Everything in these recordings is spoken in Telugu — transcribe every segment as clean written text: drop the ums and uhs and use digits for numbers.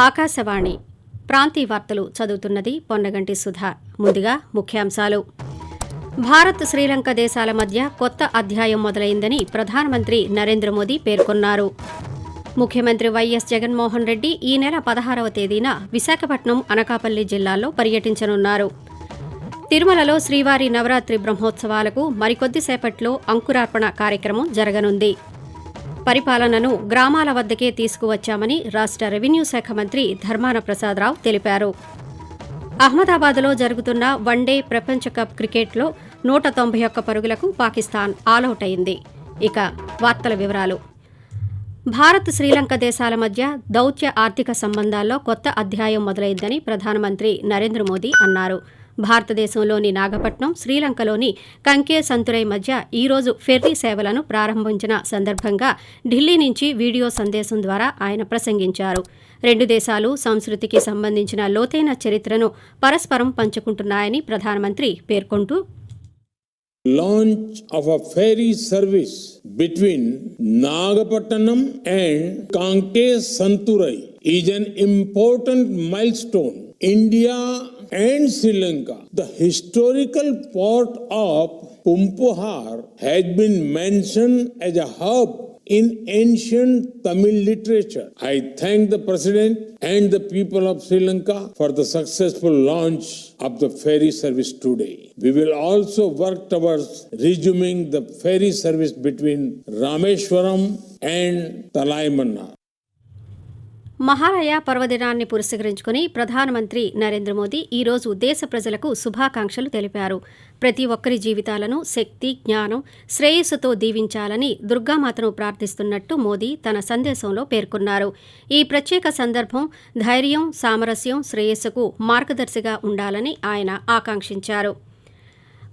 ఆకాశవాణి ప్రాంతీయ వార్తలు చదువుతున్నది పొన్నగంటి సుధా. ముందుగా ముఖ్యాంశాలు. భారత్ శ్రీలంక దేశాల మధ్య కొత్త అధ్యాయం మొదలైందని ప్రధానమంత్రి నరేంద్ర మోదీ పేర్కొన్నారు. ముఖ్యమంత్రి వైఎస్ జగన్మోహన్ రెడ్డి ఈ నెల 16వ తేదీన విశాఖపట్నం, అనకాపల్లి జిల్లాల్లో పర్యటించనున్నారు. తిరుమలలో శ్రీవారి నవరాత్రి బ్రహ్మోత్సవాలకు మరికొద్దిసేపట్లో అంకురార్పణ కార్యక్రమం జరగనుంది. పరిపాలనను గ్రామాల వద్దకే తీసుకువచ్చామని రాష్ట్ర రెవెన్యూ శాఖ మంత్రి ధర్మాన ప్రసాదరావు తెలిపారు. అహ్మదాబాద్లో జరుగుతున్న వన్డే ప్రపంచ కప్ క్రికెట్లో 191 పరుగులకు పాకిస్తాన్ ఆలౌట్ అయింది. ఇక వార్తల వివరాలు. భారత్ శ్రీలంక దేశాల మధ్య దౌత్య ఆర్థిక సంబంధాల్లో కొత్త అధ్యాయం మొదలైందని ప్రధానమంత్రి నరేంద్ర మోదీ అన్నారు. భారతదేశంలోని నాగపట్నం, శ్రీలంకలోని కంకే సంతురై మధ్య ఈరోజు ఫెర్రీ సేవలను ప్రారంభించిన సందర్భంగా ఢిల్లీ నుంచి వీడియో సందేశం ద్వారా ఆయన ప్రసంగించారు. రెండు దేశాలు సంస్కృతికి సంబంధించిన లోతైన చరిత్రను పరస్పరం పంచుకుంటున్నాయని ప్రధానమంత్రి పేర్కొంటూ, Launch of a ferry service between Nagapattinam and Kanke Santurai is an important milestone. India and Sri Lanka, the historical port of Pumpuhar, has been mentioned as a hub in ancient Tamil literature. I thank the President and the people of Sri Lanka for the successful launch of the ferry service today. We will also work towards resuming the ferry service between Rameshwaram and Talaimanna. Mahalaya పర్వదినాన్ని పురస్కరించుకుని ప్రధానమంత్రి నరేంద్ర మోదీ ఈరోజు దేశ ప్రజలకు శుభాకాంక్షలు తెలిపారు. ప్రతి ఒక్కరి జీవితాలను శక్తి, జ్ఞానం, శ్రేయస్సుతో దీవించాలని దుర్గామాతను ప్రార్థిస్తున్నట్టు మోదీ తన సందేశంలో పేర్కొన్నారు. ఈ ప్రత్యేక సందర్భం ధైర్యం, సామరస్యం, శ్రేయస్సుకు మార్గదర్శిగా ఉండాలని ఆయన ఆకాంక్షించారు.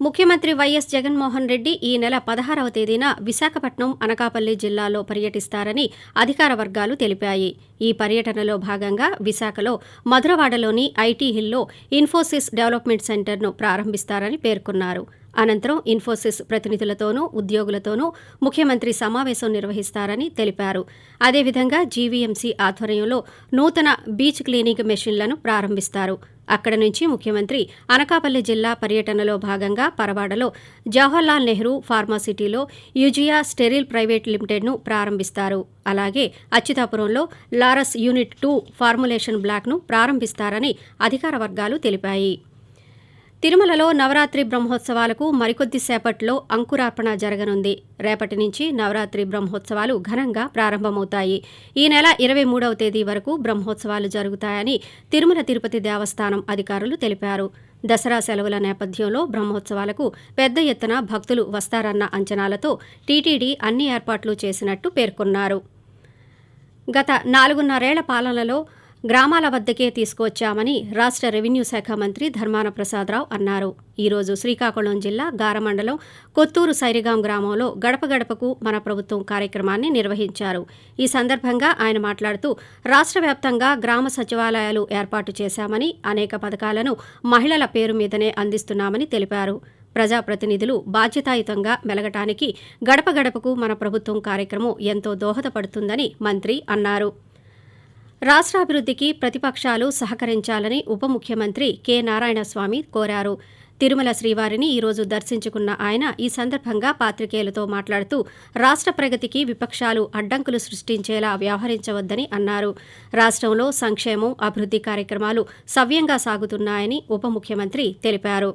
ముఖ్యమంత్రి వైఎస్ జగన్మోహన్ రెడ్డి ఈ నెల 16వ తేదీన విశాఖపట్నం, అనకాపల్లి జిల్లాల్లో పర్యటిస్తారని అధికార వర్గాలు తెలిపాయి. ఈ పర్యటనలో భాగంగా విశాఖలో మధురవాడలోని ఐటీ హిల్లో ఇన్ఫోసిస్ డెవలప్మెంట్ సెంటర్ను ప్రారంభిస్తారని పేర్కొన్నారు. అనంతరం ఇన్ఫోసిస్ ప్రతినిధులతోనూ, ఉద్యోగులతోనూ ముఖ్యమంత్రి సమావేశం నిర్వహిస్తారని తెలిపారు. అదేవిధంగా జీవీఎంసీ ఆధ్వర్యంలో నూతన బీచ్ క్లీనింగ్ మెషిన్లను ప్రారంభిస్తారు. అక్కడి నుంచి ముఖ్యమంత్రి అనకాపల్లి జిల్లా పర్యటనలో భాగంగా పరవాడలో జవహర్లాల్ నెహ్రూ ఫార్మాసిటీలో యూజియా స్టెరిల్ ప్రైవేట్ లిమిటెడ్ను ప్రారంభిస్తారు. అలాగే అచ్యుతాపురంలో లారస్ యూనిట్ 2 ఫార్ములేషన్ బ్లాక్ను ప్రారంభిస్తారని అధికార వర్గాలు తెలిపాయి. తిరుమలలో నవరాత్రి బ్రహ్మోత్సవాలకు మరికొద్దిసేపట్లో అంకురార్పణ జరగనుంది. రేపటి నుంచి నవరాత్రి బ్రహ్మోత్సవాలు ఘనంగా ప్రారంభమవుతాయి. ఈ నెల 23వ తేదీ వరకు బ్రహ్మోత్సవాలు జరుగుతాయని తిరుమల తిరుపతి దేవస్థానం అధికారులు తెలిపారు. దసరా సెలవుల నేపథ్యంలో బ్రహ్మోత్సవాలకు పెద్ద ఎత్తున భక్తులు వస్తారన్న అంచనాలతో టీటీడీ అన్ని ఏర్పాట్లు చేసినట్టు పేర్కొన్నారు. గత 4.5 పాలనలో గ్రామాల వద్దకే తీసుకువచ్చామని రాష్ట్ర రెవెన్యూ శాఖ మంత్రి ధర్మాన ప్రసాదరావు అన్నారు. ఈరోజు శ్రీకాకుళం జిల్లా గారమండలం కొత్తూరు సైరిగాం గ్రామంలో గడప గడపకు మన ప్రభుత్వం కార్యక్రమాన్ని నిర్వహించారు. ఈ సందర్భంగా ఆయన మాట్లాడుతూ, రాష్ట్ర వ్యాప్తంగా గ్రామ సచివాలయాలు ఏర్పాటు చేశామని, అనేక పథకాలను మహిళల పేరు మీదనే అందిస్తున్నామని తెలిపారు. ప్రజాప్రతినిధులు బాధ్యతాయుతంగా మెలగటానికి గడప గడపకు మన ప్రభుత్వం కార్యక్రమం ఎంతో దోహదపడుతుందని మంత్రి అన్నారు. రాష్ట్రాభివృద్ధికి ప్రతిపక్షాలు సహకరించాలని ఉప ముఖ్యమంత్రి కె నారాయణస్వామి కోరారు. తిరుమల శ్రీవారిని ఈరోజు దర్శించుకున్న ఆయన ఈ సందర్భంగా పాత్రికేయులతో మాట్లాడుతూ, రాష్ట్ర ప్రగతికి విపక్షాలు అడ్డంకులు సృష్టించేలా వ్యవహరించవద్దని అన్నారు. రాష్ట్రంలో సంక్షేమం, అభివృద్ధి కార్యక్రమాలు సవ్యంగా సాగుతున్నాయని ఉప ముఖ్యమంత్రి తెలిపారు.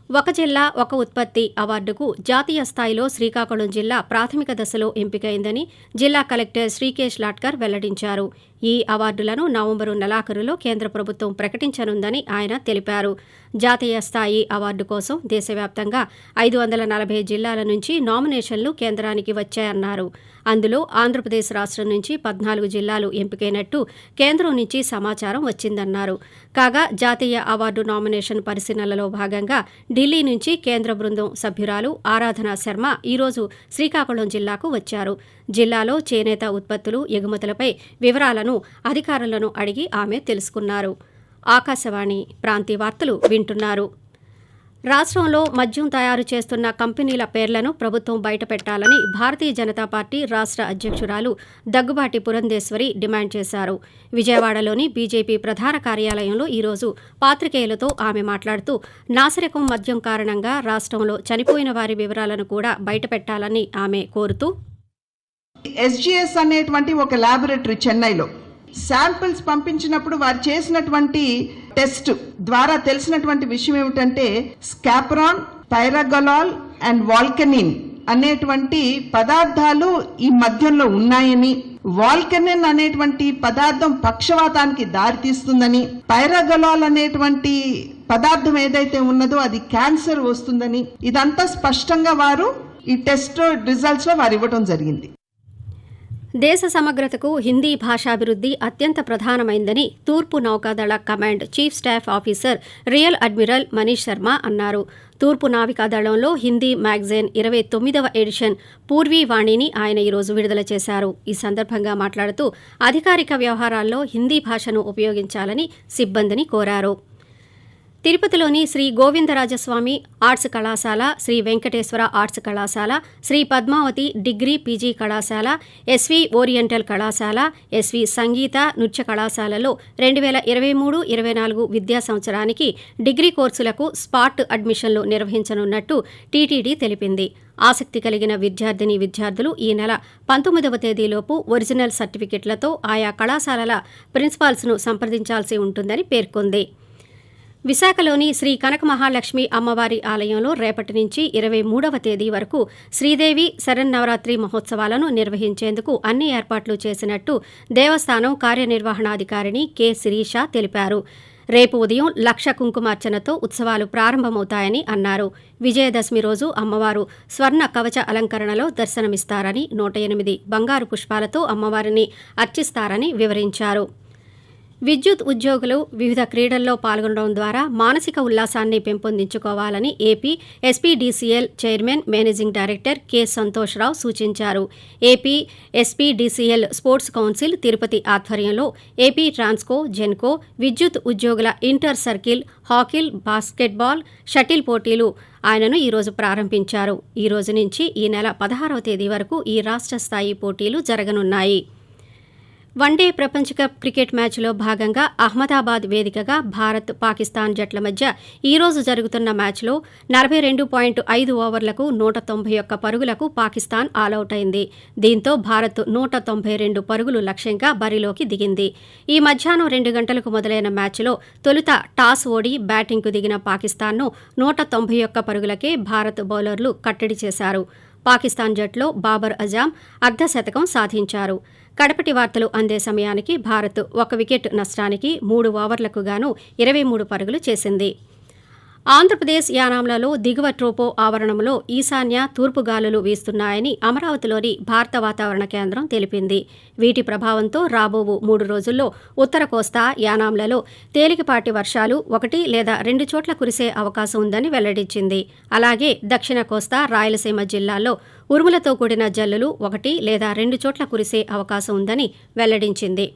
ఒక జిల్లా ఒక ఉత్పత్తి అవార్డుకు జాతీయ స్థాయిలో శ్రీకాకుళం జిల్లా ప్రాథమిక దశలో ఎంపికైందని జిల్లా కలెక్టర్ శ్రీకేష్ లాట్కర్ వెల్లడించారు. ఈ అవార్డులను నవంబరు నెలాఖరులో కేంద్ర ప్రభుత్వం ప్రకటించనుందని ఆయన తెలిపారు. జాతీయ స్థాయి అవార్డు కోసం దేశవ్యాప్తంగా 540 జిల్లాల నుంచి నామినేషన్లు కేంద్రానికి వచ్చాయన్నారు. అందులో ఆంధ్రప్రదేశ్ రాష్ట్రం నుంచి 14 జిల్లాలు ఎంపికైనట్టు కేంద్రం నుంచి సమాచారం వచ్చిందన్నారు. కాగా జాతీయ అవార్డు నామినేషన్ పరిశీలనలో భాగంగా ఢిల్లీ నుంచి కేంద్ర బృందం సభ్యురాలు ఆరాధన శర్మ ఈరోజు శ్రీకాకుళం జిల్లాకు వచ్చారు. జిల్లాలో చేనేత ఉత్పత్తులు, ఎగుమతులపై వివరాలను అధికారులను అడిగి ఆమె తెలుసుకున్నారు. ఆకాశవాణి ప్రాంతీయ వార్తలు వింటున్నారు. రాష్ట్రంలో మద్యం తయారు చేస్తున్న కంపెనీల పేర్లను ప్రభుత్వం బయటపెట్టాలని భారతీయ జనతా పార్టీ రాష్ట్ర అధ్యక్షురాలు దగ్గుబాటి పురంధేశ్వరి డిమాండ్ చేశారు. విజయవాడలోని బీజేపీ ప్రధాన కార్యాలయంలో ఈరోజు పాత్రికేయులతో ఆమె మాట్లాడుతూ నాసిరకం మద్యం కారణంగా రాష్ట్రంలో చనిపోయిన వారి వివరాలను కూడా బయటపెట్టాలని ఆమె కోరుతూ, ఎస్జిఎస్ అనేటువంటి ఒక ల్యాబొరేటరీ చెన్నైలో శాంపిల్స్ పంపించినప్పుడు వారు చేసినటువంటి టెస్ట్ ద్వారా తెలిసినటువంటి విషయం ఏమిటంటే స్కాప్రాన్, పైరాగలాల్ అండ్ వాల్కెనిన్ అనేటువంటి పదార్థాలు ఈ మద్యంలో ఉన్నాయని, వాల్కెనిన్ అనేటువంటి పదార్థం పక్షవాతానికి దారితీస్తుందని, పైరాగలాల్ అనేటువంటి పదార్థం ఏదైతే ఉన్నదో అది క్యాన్సర్ వస్తుందని, ఇదంతా స్పష్టంగా వారు ఈ టెస్ట్ రిజల్ట్స్ లో వారు ఇవ్వడం జరిగింది. దేశ సమగ్రతకు హిందీ భాషాభివృద్ధి అత్యంత ప్రధానమైందని తూర్పు నౌకాదళ command chief staff officer rear admiral Manish Sharma అన్నారు. తూర్పు నావికాదళంలో హిందీ మ్యాగజైన్ 29వ ఎడిషన్ పూర్వీ వాణిని ఆయన ఈరోజు విడుదల చేశారు. ఈ సందర్భంగా మాట్లాడుతూ అధికారిక వ్యవహారాల్లో హిందీ భాషను ఉపయోగించాలని సిబ్బందిని కోరారు. తిరుపతిలోని శ్రీ గోవిందరాజస్వామి ఆర్ట్స్ కళాశాల, శ్రీ వెంకటేశ్వర ఆర్ట్స్ కళాశాల, శ్రీ పద్మావతి డిగ్రీ పీజీ కళాశాల, ఎస్వి ఓరియంటల్ కళాశాల, ఎస్వి సంగీత నృత్య కళాశాలలో 2023-24 విద్యా సంవత్సరానికి డిగ్రీ కోర్సులకు స్పాట్ అడ్మిషన్లు నిర్వహించనున్నట్టు టీటీడీ తెలిపింది. ఆసక్తి కలిగిన విద్యార్థులు ఈ నెల 19వ తేదీలోపు ఒరిజినల్ సర్టిఫికెట్లతో ఆయా కళాశాలల ప్రిన్సిపాల్స్ను సంప్రదించాల్సి ఉంటుందని పేర్కొంది. విశాఖలోని శ్రీ కనక మహాలక్ష్మి అమ్మవారి ఆలయంలో రేపటి నుంచి 23వ తేదీ వరకు శ్రీదేవి శరన్నవరాత్రి మహోత్సవాలను నిర్వహించేందుకు అన్ని ఏర్పాట్లు చేసినట్టు దేవస్థానం కార్యనిర్వహణాధికారిణి కె శిరీష తెలిపారు. రేపు ఉదయం 1,00,000 కుంకుమార్చనతో ఉత్సవాలు ప్రారంభమవుతాయని అన్నారు. విజయదశమి రోజు అమ్మవారు స్వర్ణ కవచ అలంకరణలో దర్శనమిస్తారని, 108 బంగారు పుష్పాలతో అమ్మవారిని అర్చిస్తారని వివరించారు. విద్యుత్ ఉద్యోగులు వివిధ క్రీడల్లో పాల్గొనడం ద్వారా మానసిక ఉల్లాసాన్ని పెంపొందించుకోవాలని AP SPDCL chairman managing director K Santosh Rao సూచించారు. AP SPDCL sports council Tirupati ఆధ్వర్యంలో ఏపీ ట్రాన్స్కో, జెన్కో విద్యుత్ ఉద్యోగుల inter circle hockey, basketball, shuttle పోటీలు ఆయనను ఈరోజు ప్రారంభించారు. ఈ రోజు నుంచి ఈ నెల 16వ తేదీ వరకు ఈ రాష్ట్ర స్థాయి పోటీలు జరగనున్నాయి. వన్డే ప్రపంచ కప్ క్రికెట్ మ్యాచ్లో భాగంగా అహ్మదాబాద్ వేదికగా భారత్, పాకిస్తాన్ జట్ల మధ్య ఈరోజు జరుగుతున్న మ్యాచ్లో 42.5 ఓవర్లకు 191 పరుగులకు పాకిస్తాన్ ఆలౌట్ అయింది. దీంతో భారత్ 192 పరుగులు లక్ష్యంగా బరిలోకి దిగింది. ఈ మధ్యాహ్నం 2 గంటలకు మొదలైన మ్యాచ్లో తొలుత టాస్ ఓడి బ్యాటింగ్కు దిగిన పాకిస్తాన్ను 191 పరుగులకే భారత్ బౌలర్లు కట్టడి చేశారు. పాకిస్తాన్ జట్లో బాబర్ అజాం అర్ధశతకం సాధించారు. కడపటి వార్తలు అందే సమయానికి భారత్ 1 వికెట్ నష్టానికి 3 ఓవర్లకు గాను 23 పరుగులు చేసింది. ఆంధ్రప్రదేశ్ యానాంలలో దిగువ ట్రోపో ఆవరణంలో ఈశాన్య తూర్పు గాలులు వీస్తున్నాయని అమరావతిలోని భారత వాతావరణ కేంద్రం తెలిపింది. వీటి ప్రభావంతో రాబోవు 3 రోజుల్లో ఉత్తర కోస్తా, యానాంలలో తేలికపాటి వర్షాలు 1 లేదా 2 చోట్ల కురిసే అవకాశం ఉందని వెల్లడించింది. అలాగే దక్షిణ కోస్తా, రాయలసీమ జిల్లాల్లో ఉరుములతో కూడిన జల్లులు 1 లేదా 2 చోట్ల కురిసే అవకాశం ఉందని వెల్లడించింది.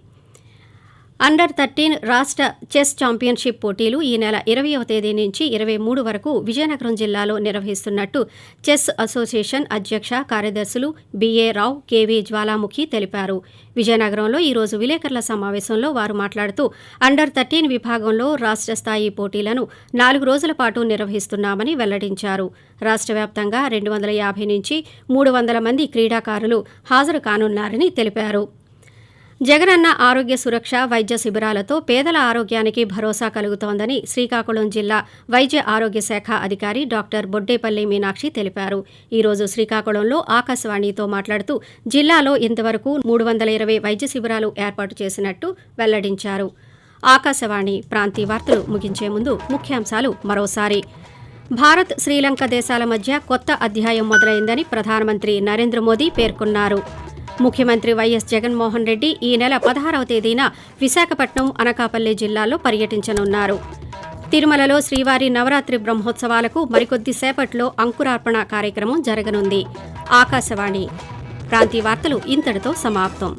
అండర్ 13 రాష్ట్ర చెస్ ఛాంపియన్షిప్ పోటీలు ఈ నెల 20వ తేదీ నుంచి 23 వరకు విజయనగరం జిల్లాలో నిర్వహిస్తున్నట్టు చెస్ అసోసియేషన్ అధ్యక్ష కార్యదర్శులు బిఏ రావు, కేవీ జ్వాలాముఖి తెలిపారు. విజయనగరంలో ఈరోజు విలేకరుల సమావేశంలో వారు మాట్లాడుతూ అండర్ 13 విభాగంలో రాష్ట్ర స్థాయి పోటీలను 4 రోజుల పాటు నిర్వహిస్తున్నామని వెల్లడించారు. రాష్ట్ర వ్యాప్తంగా 250 నుంచి 300 మంది క్రీడాకారులు హాజరు కానున్నారని తెలిపారు. జగనన్న ఆరోగ్య సురక్ష వైద్య శిబిరాలతో పేదల ఆరోగ్యానికి భరోసా కలుగుతోందని శ్రీకాకుళం జిల్లా వైద్య ఆరోగ్య శాఖ అధికారి డాక్టర్ బొడ్డేపల్లి మీనాక్షి తెలిపారు. ఈరోజు శ్రీకాకుళంలో ఆకాశవాణితో మాట్లాడుతూ జిల్లాలో ఇంతవరకు 320 వైద్య శిబిరాలు ఏర్పాటు చేసినట్టు వెల్లడించారు. ఆకాశవాణి ప్రాంతీయ వార్తలు ముగించే ముందు ముఖ్యాంశాలు మరోసారి. భారత్, శ్రీలంక దేశాల మధ్య కొత్త అధ్యాయం మొదలైందని ప్రధానమంత్రి నరేంద్ర మోదీ పేర్కొన్నారు. ముఖ్యమంత్రి వైఎస్ జగన్మోహన్ రెడ్డి ఈ నెల 16వ తేదీన విశాఖపట్నం, అనకాపల్లి జిల్లాల్లో పర్యటించనున్నారు. తిరుమలలో శ్రీవారి నవరాత్రి బ్రహ్మోత్సవాలకు మరికొద్ది సేపట్లో అంకురార్పణ కార్యక్రమం జరగనుంది. ఆకాశవాణి ప్రాంతీయ వార్తలు ఇంతటితో సమాప్తం.